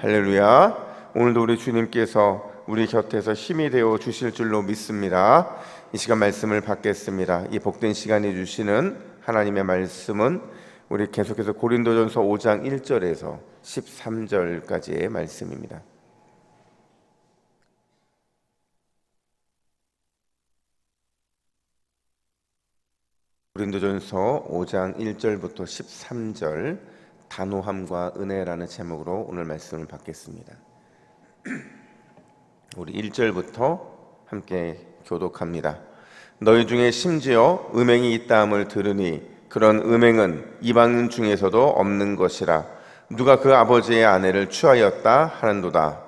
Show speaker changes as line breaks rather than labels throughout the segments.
할렐루야. 오늘도 우리 주님께서 우리 곁에서 힘이 되어 주실 줄로 믿습니다. 이 시간 말씀을 받겠습니다. 이 복된 시간이 주시는 하나님의 말씀은 우리 계속해서 고린도전서 5장 1절에서 13절까지의 말씀입니다. 고린도전서 5장 1절부터 13절 단호함과 은혜라는 제목으로 오늘 말씀을 받겠습니다. 우리 1절부터 함께 교독합니다. 너희 중에 심지어 음행이 있다함을 들으니 그런 음행은 이방인 중에서도 없는 것이라. 누가 그 아버지의 아내를 취하였다 하는도다.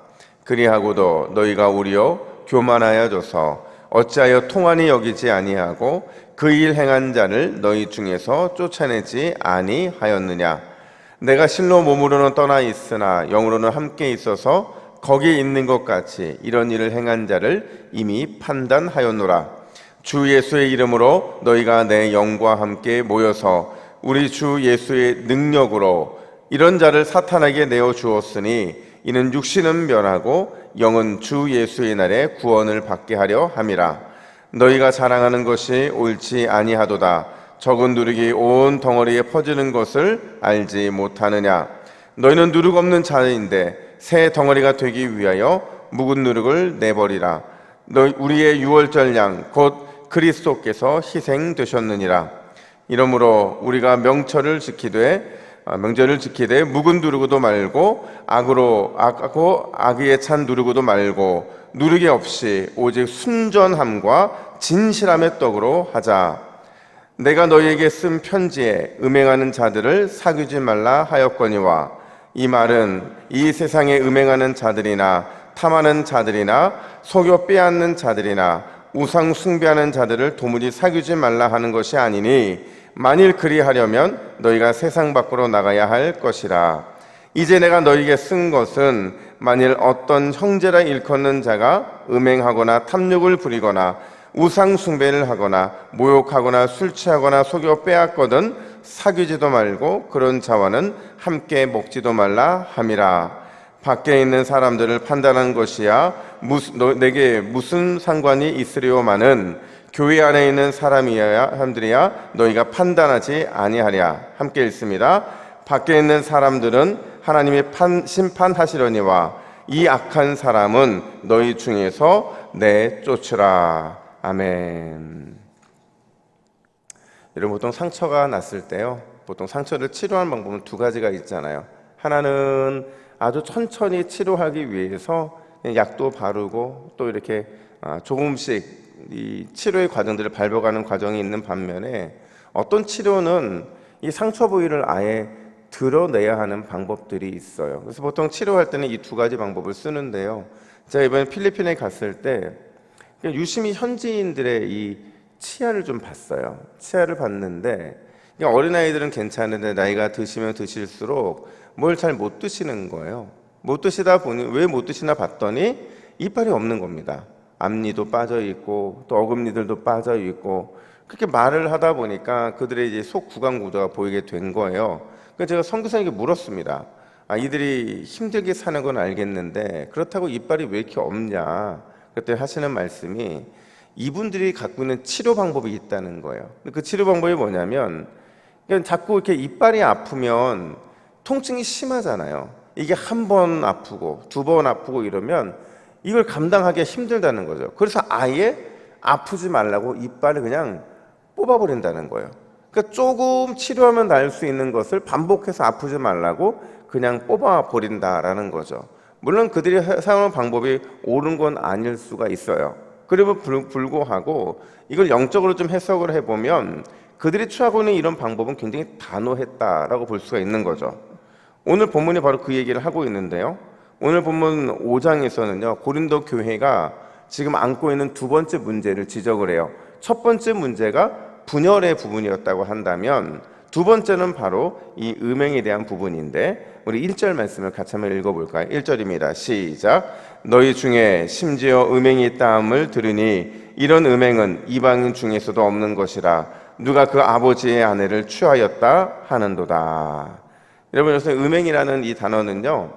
그리하고도 너희가 오히려 교만하여져서 어찌하여 통한이 여기지 아니하고 그 일 행한 자를 너희 중에서 쫓아내지 아니하였느냐. 내가 실로 몸으로는 떠나 있으나 영으로는 함께 있어서 거기에 있는 것 같이 이런 일을 행한 자를 이미 판단하였노라. 주 예수의 이름으로 너희가 내 영과 함께 모여서 우리 주 예수의 능력으로 이런 자를 사탄에게 내어 주었으니 이는 육신은 멸하고 영은 주 예수의 날에 구원을 받게 하려 함이라. 너희가 자랑하는 것이 옳지 아니하도다. 적은 누룩이 온 덩어리에 퍼지는 것을 알지 못하느냐. 너희는 누룩 없는 자인데 새 덩어리가 되기 위하여 묵은 누룩을 내버리라. 우리의 유월절 양 곧 그리스도께서 희생되셨느니라. 이러므로 우리가 명절을 지키되 묵은 누룩도 말고 악의에 찬 누룩도 말고 누룩이 없이 오직 순전함과 진실함의 떡으로 하자. 내가 너희에게 쓴 편지에 음행하는 자들을 사귀지 말라 하였거니와 이 말은 이 세상에 음행하는 자들이나 탐하는 자들이나 속여 빼앗는 자들이나 우상 숭배하는 자들을 도무지 사귀지 말라 하는 것이 아니니 만일 그리하려면 너희가 세상 밖으로 나가야 할 것이라. 이제 내가 너희에게 쓴 것은 만일 어떤 형제라 일컫는 자가 음행하거나 탐욕을 부리거나 우상 숭배를 하거나 모욕하거나 술 취하거나 속여 빼앗거든 사귀지도 말고 그런 자와는 함께 먹지도 말라 함이라. 밖에 있는 사람들을 판단한 것이야 내게 무슨 상관이 있으리오마는 교회 안에 있는 사람들이야 너희가 판단하지 아니하랴. 함께 읽습니다. 밖에 있는 사람들은 하나님이 심판하시려니와 이 악한 사람은 너희 중에서 내쫓으라. 아멘. 여러분, 보통 상처가 났을 때요, 보통 상처를 치료하는 방법은 두 가지가 있잖아요. 하나는 아주 천천히 치료하기 위해서 약도 바르고 또 이렇게 조금씩 이 치료의 과정들을 밟아가는 과정이 있는 반면에 어떤 치료는 이 상처 부위를 아예 드러내야 하는 방법들이 있어요. 그래서 보통 치료할 때는 이 두 가지 방법을 쓰는데요. 제가 이번에 필리핀에 갔을 때 유심히 현지인들의 이 치아를 좀 봤어요. 치아를 봤는데 어린아이들은 괜찮은데 나이가 드시면 드실수록 뭘 잘 못 드시는 거예요. 못 드시다 보니 왜 못 드시나 봤더니 이빨이 없는 겁니다. 앞니도 빠져 있고 또 어금니들도 빠져 있고 그렇게 말을 하다 보니까 그들의 이제 속 구강 구조가 보이게 된 거예요. 그래서 제가 선교사님께 물었습니다. 이들이 힘들게 사는 건 알겠는데 그렇다고 이빨이 왜 이렇게 없냐? 그때 하시는 말씀이 이분들이 갖고 있는 치료 방법이 있다는 거예요. 그 치료 방법이 뭐냐면 자꾸 이렇게 이빨이 아프면 통증이 심하잖아요. 이게 한 번 아프고 두 번 아프고 이러면 이걸 감당하기가 힘들다는 거죠. 그래서 아예 아프지 말라고 이빨을 그냥 뽑아버린다는 거예요. 그러니까 조금 치료하면 나을 수 있는 것을 반복해서 아프지 말라고 그냥 뽑아버린다라는 거죠. 물론 그들이 사용하는 방법이 옳은 건 아닐 수가 있어요. 그리고 불구하고 이걸 영적으로 좀 해석을 해보면 그들이 취하고 있는 이런 방법은 굉장히 단호했다라고 볼 수가 있는 거죠. 오늘 본문이 바로 그 얘기를 하고 있는데요. 오늘 본문 5장에서는요, 고린도 교회가 지금 안고 있는 두 번째 문제를 지적을 해요. 첫 번째 문제가 분열의 부분이었다고 한다면 두 번째는 바로 이 음행에 대한 부분인데 우리 1절 말씀을 같이 한번 읽어볼까요? 1절입니다. 시작. 너희 중에 심지어 음행이 있다함을 들으니 이런 음행은 이방인 중에서도 없는 것이라. 누가 그 아버지의 아내를 취하였다 하는도다. 여러분, 여기서 음행이라는 이 단어는요,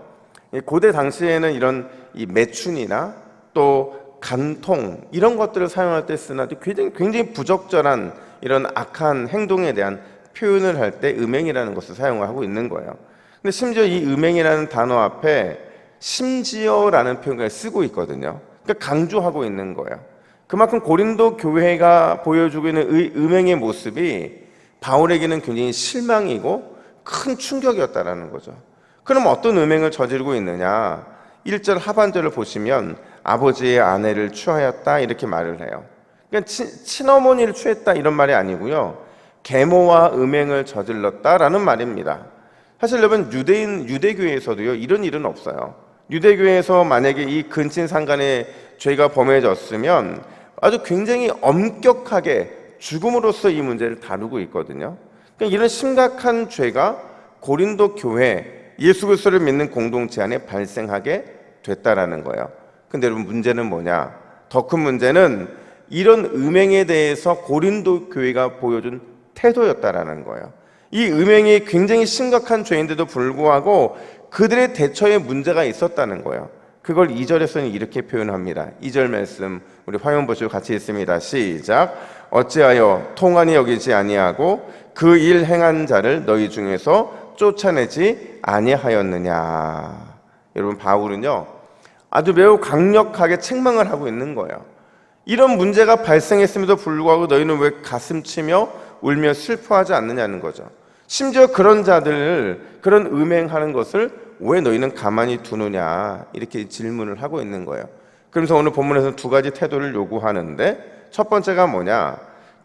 고대 당시에는 이런 이 매춘이나 또 간통 이런 것들을 사용할 때 쓰나 굉장히 부적절한 이런 악한 행동에 대한 표현을 할 때 음행이라는 것을 사용을 하고 있는 거예요. 근데 심지어 이 음행이라는 단어 앞에 심지어라는 표현을 쓰고 있거든요. 그러니까 강조하고 있는 거예요. 그만큼 고린도 교회가 보여주고 있는 음행의 모습이 바울에게는 굉장히 실망이고 큰 충격이었다라는 거죠. 그럼 어떤 음행을 저지르고 있느냐? 1절 하반절을 보시면 아버지의 아내를 취하였다 이렇게 말을 해요. 그러니까 친어머니를 취했다 이런 말이 아니고요. 계모와 음행을 저질렀다라는 말입니다. 사실 여러분 유대교회에서도요 이런 일은 없어요. 유대교회에서 만약에 이 근친상간의 죄가 범해졌으면 아주 굉장히 엄격하게 죽음으로써 이 문제를 다루고 있거든요. 그러니까 이런 심각한 죄가 고린도 교회 예수 그리스도를 믿는 공동체 안에 발생하게 됐다라는 거예요. 근데 여러분 문제는 뭐냐? 더 큰 문제는 이런 음행에 대해서 고린도 교회가 보여준 태도였다라는 거예요. 이 음행이 굉장히 심각한 죄인데도 불구하고 그들의 대처에 문제가 있었다는 거예요. 그걸 2절에서는 이렇게 표현합니다. 2절 말씀 우리 화면 보시고 같이 읽습니다. 시작. 어찌하여 통한이 여기지 아니하고 그 일 행한 자를 너희 중에서 쫓아내지 아니하였느냐. 여러분 바울은요 아주 매우 강력하게 책망을 하고 있는 거예요. 이런 문제가 발생했음에도 불구하고 너희는 왜 가슴치며 울며 슬퍼하지 않느냐는 거죠. 심지어 그런 자들 그런 음행하는 것을 왜 너희는 가만히 두느냐 이렇게 질문을 하고 있는 거예요. 그러면서 오늘 본문에서 두 가지 태도를 요구하는데 첫 번째가 뭐냐?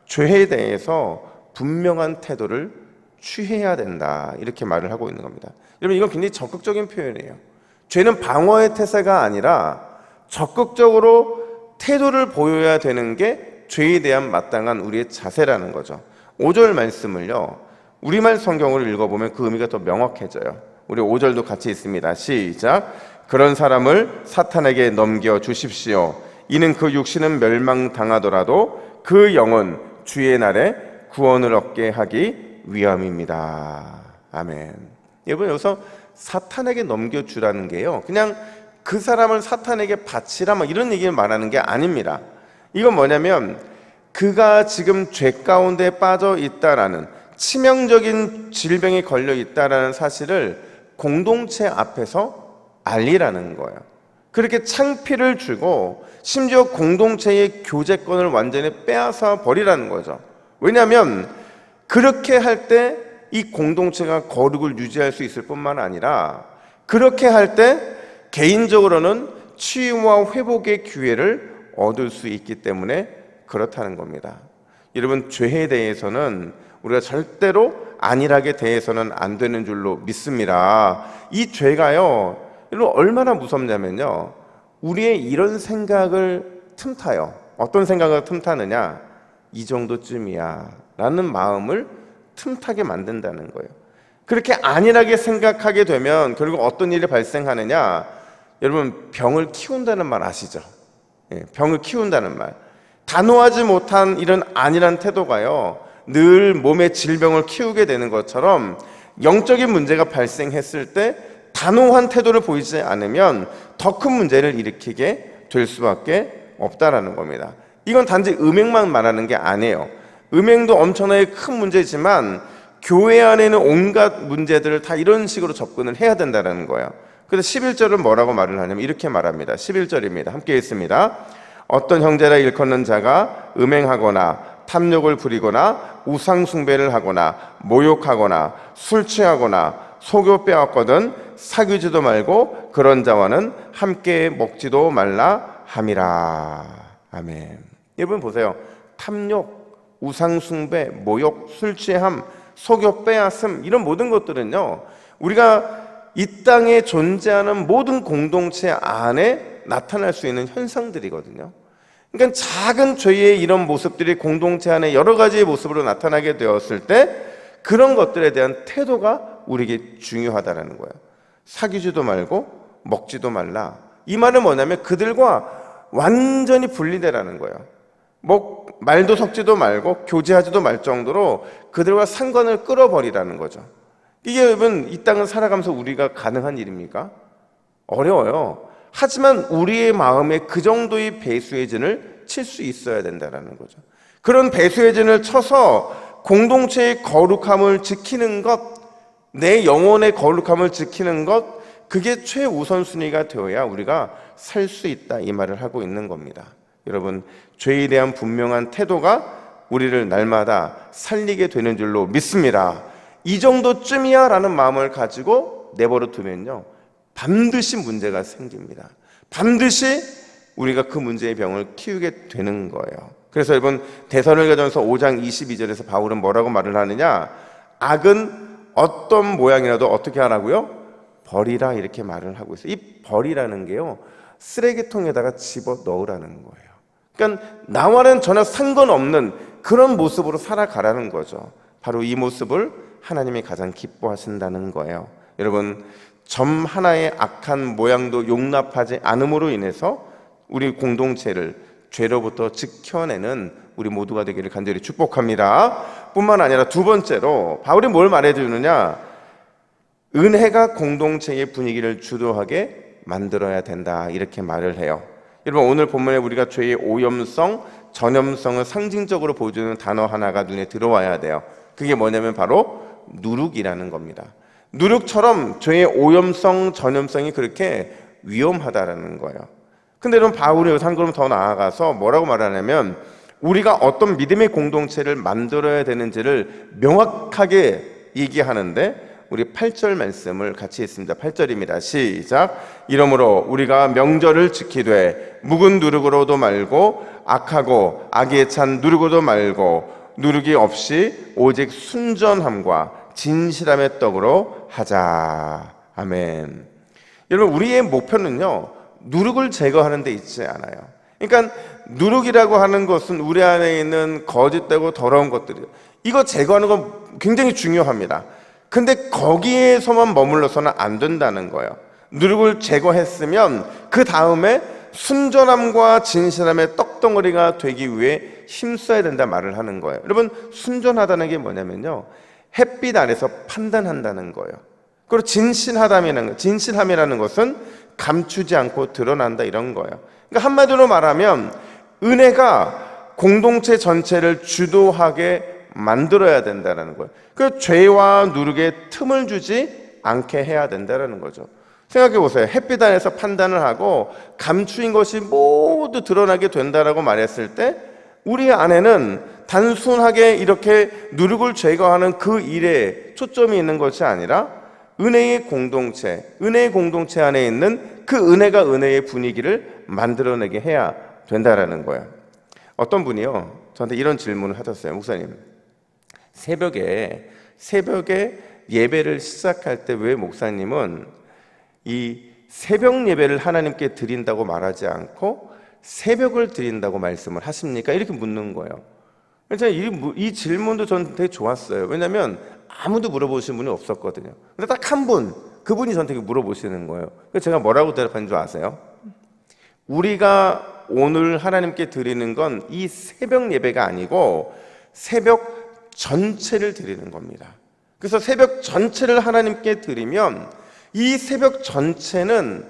죄에 대해서 분명한 태도를 취해야 된다 이렇게 말을 하고 있는 겁니다. 여러분 이건 굉장히 적극적인 표현이에요. 죄는 방어의 태세가 아니라 적극적으로 태도를 보여야 되는 게 죄에 대한 마땅한 우리의 자세라는 거죠. 5절 말씀을요 우리말 성경으로 읽어보면 그 의미가 더 명확해져요. 우리 5절도 같이 있습니다. 시작. 그런 사람을 사탄에게 넘겨주십시오. 이는 그 육신은 멸망당하더라도 그 영은 주의 날에 구원을 얻게 하기 위함입니다. 아멘. 여러분 여기서 사탄에게 넘겨주라는 게요 그냥 그 사람을 사탄에게 바치라 이런 얘기를 말하는 게 아닙니다. 이건 뭐냐면 그가 지금 죄 가운데 빠져 있다라는 치명적인 질병에 걸려 있다라는 사실을 공동체 앞에서 알리라는 거예요. 그렇게 창피를 주고 심지어 공동체의 교제권을 완전히 빼앗아 버리라는 거죠. 왜냐하면 그렇게 할 때 이 공동체가 거룩을 유지할 수 있을 뿐만 아니라 그렇게 할 때 개인적으로는 치유와 회복의 기회를 얻을 수 있기 때문에 그렇다는 겁니다. 여러분 죄에 대해서는 우리가 절대로 안일하게 대해서는 안 되는 줄로 믿습니다. 이 죄가요 여러분 얼마나 무섭냐면요 우리의 이런 생각을 틈타요. 어떤 생각을 틈타느냐? 이 정도쯤이야 라는 마음을 틈타게 만든다는 거예요. 그렇게 안일하게 생각하게 되면 결국 어떤 일이 발생하느냐? 여러분 병을 키운다는 말 아시죠? 병을 키운다는 말. 단호하지 못한 이런 안일한 태도가요 늘 몸의 질병을 키우게 되는 것처럼 영적인 문제가 발생했을 때 단호한 태도를 보이지 않으면 더 큰 문제를 일으키게 될 수밖에 없다라는 겁니다. 이건 단지 음행만 말하는 게 아니에요. 음행도 엄청나게 큰 문제지만 교회 안에는 온갖 문제들을 다 이런 식으로 접근을 해야 된다는 거예요. 그래서 11절은 뭐라고 말을 하냐면 이렇게 말합니다. 11절입니다. 함께 읽습니다. 어떤 형제라 일컫는 자가 음행하거나 탐욕을 부리거나 우상 숭배를 하거나 모욕하거나 술 취하거나 속여 빼앗거든 사귀지도 말고 그런 자와는 함께 먹지도 말라 함이라. 아멘. 여러분 보세요. 탐욕, 우상 숭배, 모욕, 술 취함, 속여 빼앗음 이런 모든 것들은요 우리가 이 땅에 존재하는 모든 공동체 안에 나타날 수 있는 현상들이거든요. 그러니까 작은 죄의 이런 모습들이 공동체 안에 여러 가지의 모습으로 나타나게 되었을 때 그런 것들에 대한 태도가 우리에게 중요하다는 거예요. 사귀지도 말고 먹지도 말라. 이 말은 뭐냐면 그들과 완전히 분리되라는 거예요. 말도 섞지도 말고 교제하지도 말 정도로 그들과 상관을 끊어버리라는 거죠. 이게 여러분 이 땅을 살아가면서 우리가 가능한 일입니까? 어려워요. 하지만 우리의 마음에 그 정도의 배수의 진을 칠 수 있어야 된다는 거죠. 그런 배수의 진을 쳐서 공동체의 거룩함을 지키는 것, 내 영혼의 거룩함을 지키는 것, 그게 최우선순위가 되어야 우리가 살 수 있다, 이 말을 하고 있는 겁니다. 여러분, 죄에 대한 분명한 태도가 우리를 날마다 살리게 되는 줄로 믿습니다. 이 정도쯤이야 라는 마음을 가지고 내버려 두면요, 반드시 문제가 생깁니다. 반드시 우리가 그 문제의 병을 키우게 되는 거예요. 그래서 여러분, 데살로니가전서 5장 22절에서 바울은 뭐라고 말을 하느냐, 악은 어떤 모양이라도 어떻게 하라고요? 버리라, 이렇게 말을 하고 있어요. 이 버리라는 게요, 쓰레기통에다가 집어 넣으라는 거예요. 그러니까 나와는 전혀 상관없는 그런 모습으로 살아가라는 거죠. 바로 이 모습을 하나님이 가장 기뻐하신다는 거예요. 여러분, 점 하나의 악한 모양도 용납하지 않음으로 인해서 우리 공동체를 죄로부터 지켜내는 우리 모두가 되기를 간절히 축복합니다. 뿐만 아니라 두 번째로 바울이 뭘 말해주느냐, 은혜가 공동체의 분위기를 주도하게 만들어야 된다, 이렇게 말을 해요. 여러분, 오늘 본문에 우리가 죄의 오염성, 전염성을 상징적으로 보여주는 단어 하나가 눈에 들어와야 돼요. 그게 뭐냐면 바로 누룩이라는 겁니다. 누룩처럼 죄의 오염성, 전염성이 그렇게 위험하다라는 거예요. 근데 여러분, 바울이 여기서 한 걸음 더 나아가서 뭐라고 말하냐면, 우리가 어떤 믿음의 공동체를 만들어야 되는지를 명확하게 얘기하는데, 우리 8절 말씀을 같이 읽습니다. 8절입니다. 시작. 이러므로 우리가 명절을 지키되 묵은 누룩으로도 말고 악하고 악에 찬 누룩으로도 말고 누룩이 없이 오직 순전함과 진실함의 떡으로 하자. 아멘. 여러분, 우리의 목표는요, 누룩을 제거하는 데 있지 않아요. 그러니까 누룩이라고 하는 것은 우리 안에 있는 거짓되고 더러운 것들이에요. 이거 제거하는 건 굉장히 중요합니다. 근데 거기에서만 머물러서는 안 된다는 거예요. 누룩을 제거했으면 그 다음에 순전함과 진실함의 떡덩어리가 되기 위해 힘써야 된다 말을 하는 거예요. 여러분, 순전하다는 게 뭐냐면요, 햇빛 아래서 판단한다는 거예요. 그리고 진실함이라는 것은 감추지 않고 드러난다, 이런 거예요. 그러니까 한마디로 말하면 은혜가 공동체 전체를 주도하게 만들어야 된다는 거예요. 그 죄와 누룩에 틈을 주지 않게 해야 된다는 거죠. 생각해 보세요. 햇빛 안에서 판단을 하고 감추인 것이 모두 드러나게 된다라고 말했을 때, 우리 안에는 단순하게 이렇게 누룩을 제거하는 그 일에 초점이 있는 것이 아니라 은혜의 공동체 안에 있는 그 은혜가 은혜의 분위기를 만들어내게 해야 된다라는 거예요. 어떤 분이요, 저한테 이런 질문을 하셨어요. 목사님, 새벽에 예배를 시작할 때 왜 목사님은 이 새벽 예배를 하나님께 드린다고 말하지 않고 새벽을 드린다고 말씀을 하십니까? 이렇게 묻는 거예요. 그래서 이 질문도 저는 되게 좋았어요. 왜냐하면 아무도 물어보신 분이 없었거든요. 근데 딱 한 분, 그분이 저한테 물어보시는 거예요. 그래서 제가 뭐라고 대답한 줄 아세요? 우리가 오늘 하나님께 드리는 건 이 새벽 예배가 아니고 새벽 전체를 드리는 겁니다. 그래서 새벽 전체를 하나님께 드리면 이 새벽 전체는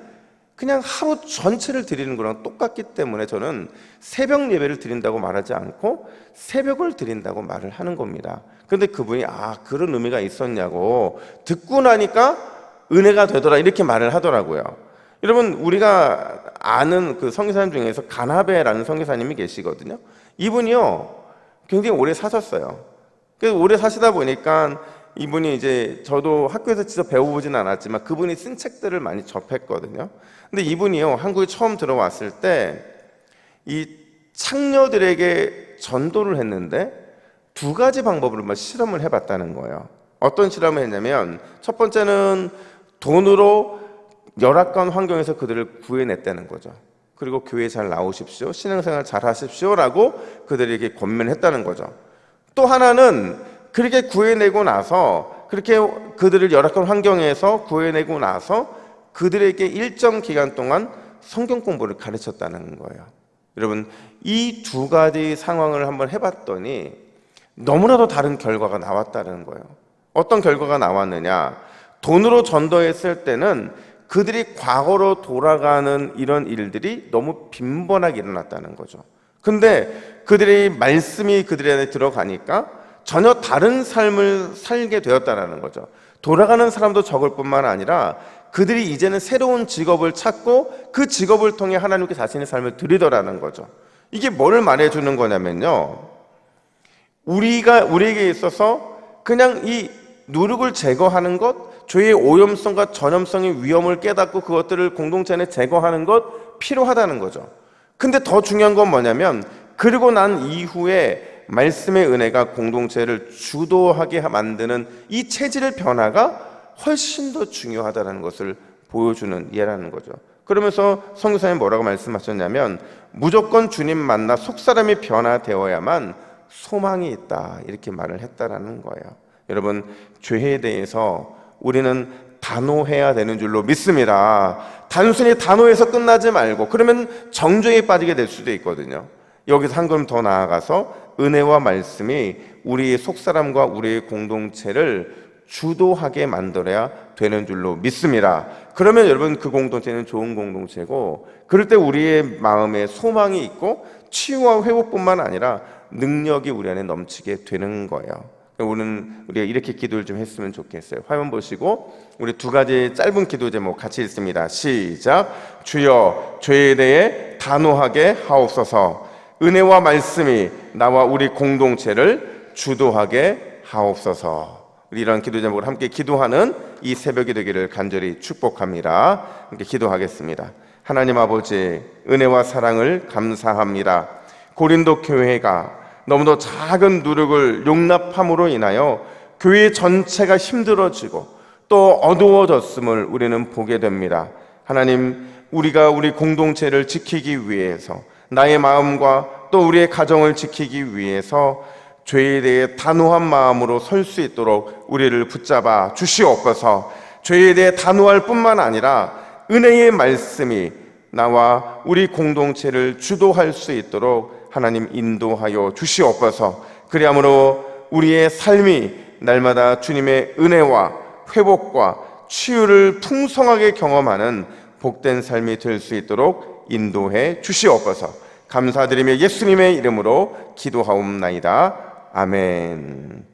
그냥 하루 전체를 드리는 거랑 똑같기 때문에 저는 새벽 예배를 드린다고 말하지 않고 새벽을 드린다고 말을 하는 겁니다. 그런데 그분이 그런 의미가 있었냐고 듣고 나니까 은혜가 되더라, 이렇게 말을 하더라고요. 여러분, 우리가 아는 그 선교사님 중에서 가나베라는 선교사님이 계시거든요. 이분이요, 굉장히 오래 사셨어요. 그래서 오래 사시다 보니까 이분이 이제, 저도 학교에서 직접 배워보지는 않았지만 그분이 쓴 책들을 많이 접했거든요. 근데 이분이요, 한국에 처음 들어왔을 때 이 창녀들에게 전도를 했는데 두 가지 방법으로 실험을 해봤다는 거예요. 어떤 실험을 했냐면, 첫 번째는 돈으로 열악한 환경에서 그들을 구해냈다는 거죠. 그리고 교회 잘 나오십시오, 신앙생활 잘 하십시오라고 그들에게 권면했다는 거죠. 또 하나는 그렇게 구해내고 나서, 그렇게 그들을 열악한 환경에서 구해내고 나서 그들에게 일정 기간 동안 성경 공부를 가르쳤다는 거예요. 여러분, 이 두 가지 상황을 한번 해봤더니 너무나도 다른 결과가 나왔다는 거예요. 어떤 결과가 나왔느냐, 돈으로 전도했을 때는 그들이 과거로 돌아가는 이런 일들이 너무 빈번하게 일어났다는 거죠. 근데 그들의 말씀이 그들의 안에 들어가니까 전혀 다른 삶을 살게 되었다는 거죠. 돌아가는 사람도 적을 뿐만 아니라 그들이 이제는 새로운 직업을 찾고 그 직업을 통해 하나님께 자신의 삶을 드리더라는 거죠. 이게 뭐를 말해주는 거냐면요, 우리에게 있어서 그냥 이 누룩을 제거하는 것, 죄의 오염성과 전염성의 위험을 깨닫고 그것들을 공동체 안에 제거하는 것 필요하다는 거죠. 근데 더 중요한 건 뭐냐면, 그리고 난 이후에 말씀의 은혜가 공동체를 주도하게 만드는 이 체질의 변화가 훨씬 더 중요하다는 것을 보여주는 예라는 거죠. 그러면서 성교사님 뭐라고 말씀하셨냐면, 무조건 주님 만나 속사람이 변화되어야만 소망이 있다, 이렇게 말을 했다라는 거예요. 여러분, 죄에 대해서 우리는 단호해야 되는 줄로 믿습니다. 단순히 단호해서 끝나지 말고, 그러면 정죄에 빠지게 될 수도 있거든요. 여기서 한 걸음 더 나아가서 은혜와 말씀이 우리의 속사람과 우리의 공동체를 주도하게 만들어야 되는 줄로 믿습니다. 그러면 여러분, 그 공동체는 좋은 공동체고, 그럴 때 우리의 마음에 소망이 있고 치유와 회복뿐만 아니라 능력이 우리 안에 넘치게 되는 거예요. 우리가 이렇게 기도를 좀 했으면 좋겠어요. 화면 보시고 우리 두 가지 짧은 기도 제목 같이 읽습니다. 시작. 주여, 죄에 대해 단호하게 하옵소서. 은혜와 말씀이 나와 우리 공동체를 주도하게 하옵소서. 우리 이런 기도 제목을 함께 기도하는 이 새벽이 되기를 간절히 축복합니다. 함께 기도하겠습니다. 하나님 아버지, 은혜와 사랑을 감사합니다. 고린도 교회가 너무도 작은 누룩을 용납함으로 인하여 교회 전체가 힘들어지고 또 어두워졌음을 우리는 보게 됩니다. 하나님, 우리가 우리 공동체를 지키기 위해서, 나의 마음과 또 우리의 가정을 지키기 위해서 죄에 대해 단호한 마음으로 설 수 있도록 우리를 붙잡아 주시옵소서. 죄에 대해 단호할 뿐만 아니라 은혜의 말씀이 나와 우리 공동체를 주도할 수 있도록 하나님 인도하여 주시옵소서. 그리함으로 우리의 삶이 날마다 주님의 은혜와 회복과 치유를 풍성하게 경험하는 복된 삶이 될 수 있도록 인도해 주시옵소서. 감사드리며 예수님의 이름으로 기도하옵나이다. 아멘.